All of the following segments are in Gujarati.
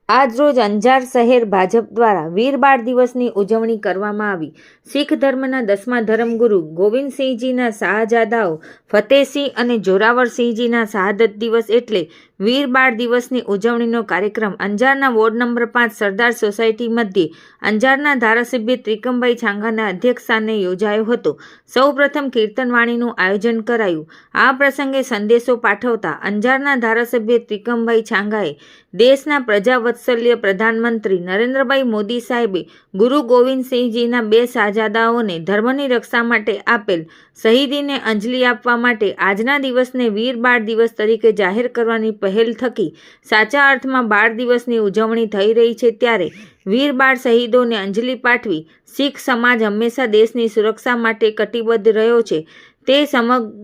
આજરોજ અંજાર શહેર ભાજપ દ્વારા વીર બાળ દિવસની ઉજવણી કરવામાં આવી। શીખ ધર્મના 10મા ધર્મગુરુ ગોવિંદસિંહજીના શાહજાદાઓ ફતેહસિંહ અને જોરાવરસિંહજીના શહાદત દિવસ એટલે વીર બાળ દિવસની ઉજવણીનો કાર્યક્રમ અંજારના વોર્ડ નંબર 5 સરદાર સોસાયટી મધ્યે અંજારના ધારાસભ્ય ત્રિકમભાઈ છાંગાના અધ્યક્ષસ્થાને યોજાયો હતો। સૌપ્રથમ કીર્તનવાણીનું આયોજન કરાયું। આ પ્રસંગે સંદેશો પાઠવતા અંજારના ધારાસભ્ય ત્રિકમભાઈ છાંગાએ દેશના પ્રજાવત્સલ્ય પ્રધાનમંત્રી નરેન્દ્રભાઈ મોદી સાહેબે ગુરુ ગોવિંદસિંહજીના 2 શાહજાદાઓને ધર્મની રક્ષા માટે આપેલ શહીદીને અંજલિ આપવા માટે આજના દિવસને વીર બાળ દિવસ તરીકે જાહેર કરવાની પહેલ થકી સાચા અર્થમાં બાળ દિવસની ઉજવણી થઈ રહી છે। ત્યારે વીર બાળ શહીદોને અંજલિ પાઠવી શીખ સમાજ હંમેશા દેશની સુરક્ષા માટે કટિબદ્ધ રહ્યો છે તે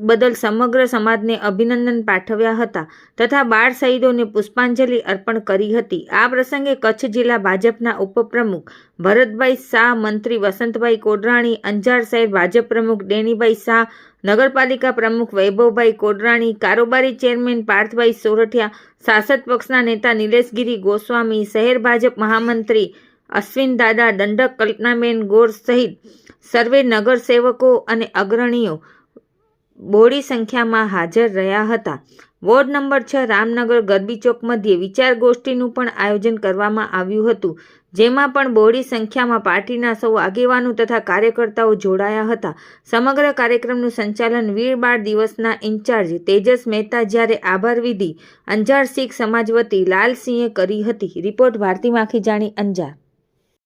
બદલ સમગ્ર સમાજને અભિનંદન પાઠવ્યા હતા તથા બાળ શહીદોને પુષ્પાંજલિ અર્પણ કરી હતી। આ પ્રસંગે કચ્છ જિલ્લા ભાજપના ઉપપ્રમુખ ભરતભાઈ શાહ, મંત્રી વસંતભાઈ કોડરાણી, અંજાર શહેર ભાજપ પ્રમુખ ડેનીભાઈ શાહ, નગરપાલિકા પ્રમુખ વૈભવભાઈ કોડરાણી, કારોબારી ચેરમેન પાર્થભાઈ સોરઠિયા, શાસક પક્ષના નેતા નિલેશગીરી ગોસ્વામી, શહેર ભાજપ મહામંત્રી અશ્વિન દાદા દંડક, કલ્પનાબેન ગોર સહિત સર્વે નગરસેવકો અને અગ્રણીઓ બહોળી સંખ્યામાં હાજર રહ્યા હતા। વોર્ડ નંબર 6 રામનગર ગરબી ચોક મધ્યે વિચાર ગોષ્ઠીનું પણ આયોજન કરવામાં આવ્યું હતું જેમાં પણ બહોળી સંખ્યામાં પાર્ટીના સૌ આગેવાનો તથા કાર્યકર્તાઓ જોડાયા હતા। સમગ્ર કાર્યક્રમનું સંચાલન વીર બાળ દિવસના ઇન્ચાર્જ તેજસ મહેતા જ્યારે આભાર વિધિ અંજાર શીખ સમાજ વતી લાલસિંહે કરી હતી। રિપોર્ટ ભારતી માખીજાણી, અંજાર।